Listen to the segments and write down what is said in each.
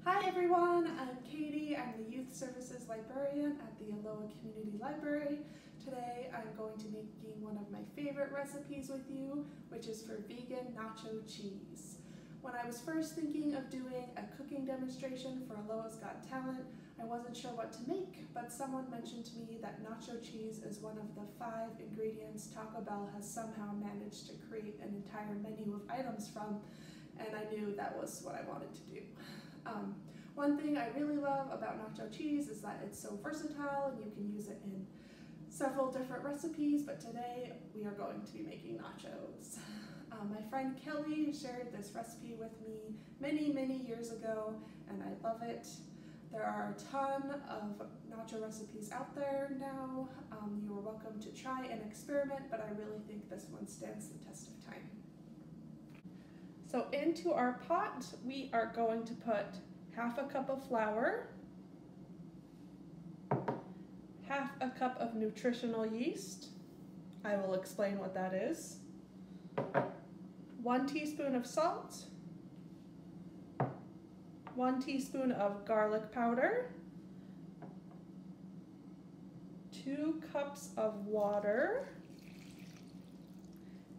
Hi everyone, I'm Katie. I'm the Youth Services Librarian at the Aloha Community Library. Today I'm going to be making one of my favorite recipes with you, which is for vegan nacho cheese. When I was first thinking of doing a cooking demonstration for Aloha's Got Talent, I wasn't sure what to make, but someone mentioned to me that nacho cheese is one of the 5 ingredients Taco Bell has somehow managed to create an entire menu of items from, and I knew that was what I wanted to do. One thing I really love about nacho cheese is that it's so versatile and you can use it in several different recipes, but today we are going to be making nachos. My friend Kelly shared this recipe with me many years ago, and I love it. There are a ton of nacho recipes out there now. You are welcome to try and experiment, but I really think this one stands the test of time. So into our pot, we are going to put half a cup of flour, half a cup of nutritional yeast. I will explain what that is. 1 teaspoon of salt, 1 teaspoon of garlic powder, 2 cups of water.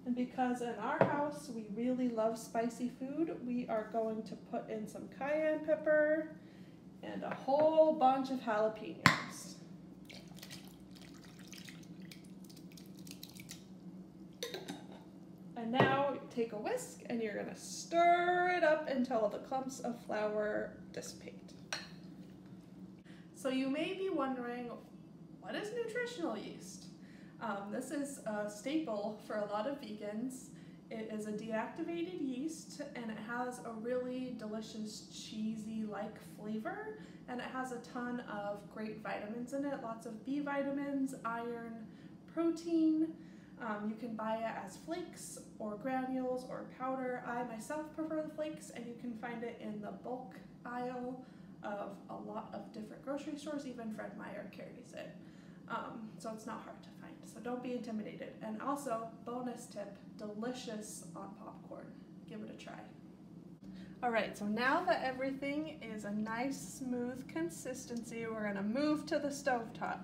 And because in our house we really love spicy food, we are going to put in some cayenne pepper and a whole bunch of jalapeños. And now take a whisk and you're going to stir it up until the clumps of flour dissipate. So you may be wondering, what is nutritional yeast? This is a staple for a lot of vegans. It is a deactivated yeast and it has a really delicious cheesy-like flavor, and it has a ton of great vitamins in it, lots of B vitamins, iron, protein. You can buy it as flakes or granules or powder. I myself prefer the flakes, and you can find it in the bulk aisle of a lot of different grocery stores. Even Fred Meyer carries it. So it's not hard to find, so don't be intimidated. And also, bonus tip, delicious on popcorn. Give it a try. Alright, so now that everything is a nice smooth consistency, we're going to move to the stovetop.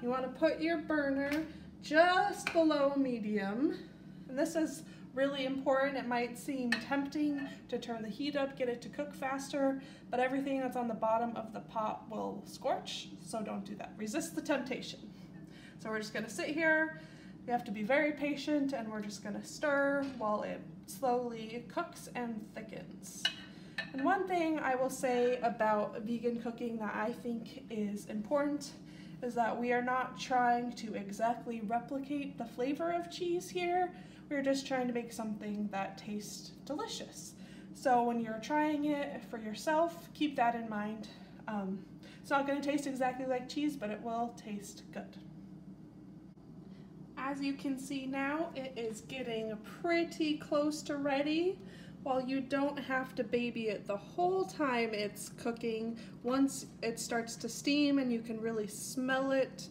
You want to put your burner just below medium, and this is really important. It might seem tempting to turn the heat up, get it to cook faster, but everything that's on the bottom of the pot will scorch, so don't do that. Resist the temptation. So we're just going to sit here. You have to be very patient, and we're just going to stir while it slowly cooks and thickens. And one thing I will say about vegan cooking that I think is important is that we are not trying to exactly replicate the flavor of cheese here. We're just trying to make something that tastes delicious. So when you're trying it for yourself, keep that in mind. It's not going to taste exactly like cheese, but it will taste good. As you can see now, it is getting pretty close to ready. While you don't have to baby it the whole time it's cooking, once it starts to steam and you can really smell it,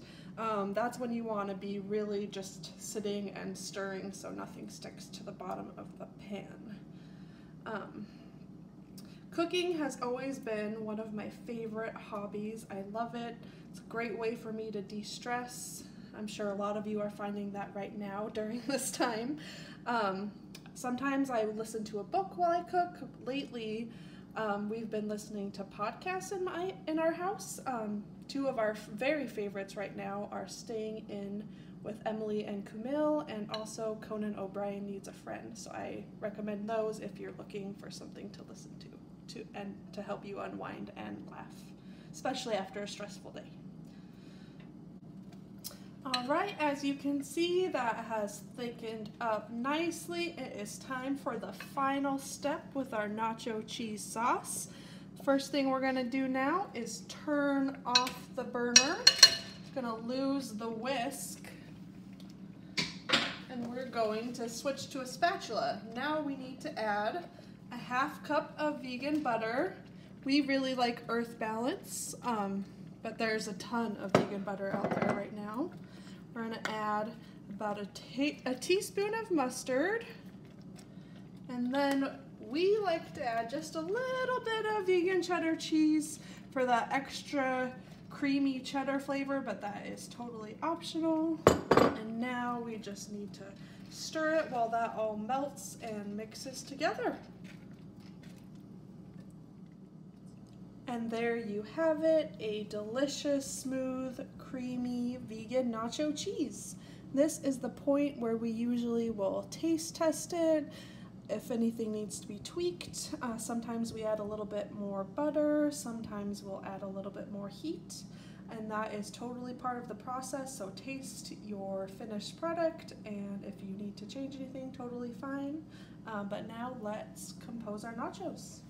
that's when you want to be really just sitting and stirring so nothing sticks to the bottom of the pan. Cooking has always been one of my favorite hobbies. I love it. It's a great way for me to de-stress. I'm sure a lot of you are finding that right now during this time. Sometimes I listen to a book while I cook. Lately, we've been listening to podcasts in our house. 2 of our very favorites right now are Staying In with Emily and Camille, and also Conan O'Brien Needs a Friend. So I recommend those if you're looking for something to listen to and to help you unwind and laugh, especially after a stressful day. Alright, as you can see, that has thickened up nicely. It is time for the final step with our nacho cheese sauce. First thing we're going to do now is turn off the burner. It's going to lose the whisk. And we're going to switch to a spatula. Now we need to add a ½ cup of vegan butter. We really like Earth Balance, but there's a ton of vegan butter out there right now. We're going to add about a teaspoon of mustard, and then We like to add just a little bit of vegan cheddar cheese for that extra creamy cheddar flavor, but that is totally optional. And now we just need to stir it while that all melts and mixes together. And there you have it, a delicious, smooth, creamy vegan nacho cheese. This is the point where we usually will taste test it. If anything needs to be tweaked, sometimes we add a little bit more butter, sometimes we'll add a little bit more heat, and that is totally part of the process. So taste your finished product, and if you need to change anything, totally fine. But now let's compose our nachos.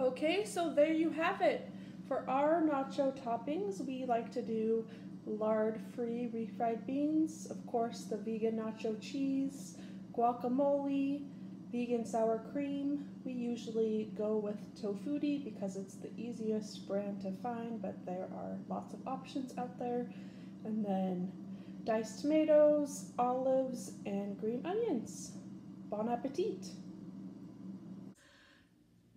Okay, so there you have it. For our nacho toppings, we like to do lard-free refried beans, of course the vegan nacho cheese, guacamole, vegan sour cream. We usually go with tofutti because it's the easiest brand to find, but there are lots of options out there. And then diced tomatoes, olives, and green onions. Bon appetit!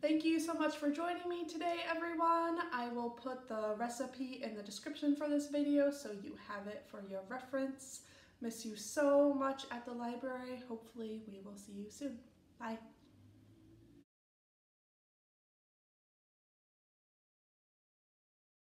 Thank you so much for joining me today, everyone. I will put the recipe in the description for this video so you have it for your reference. Miss you so much at the library. Hopefully we will see you soon. Bye.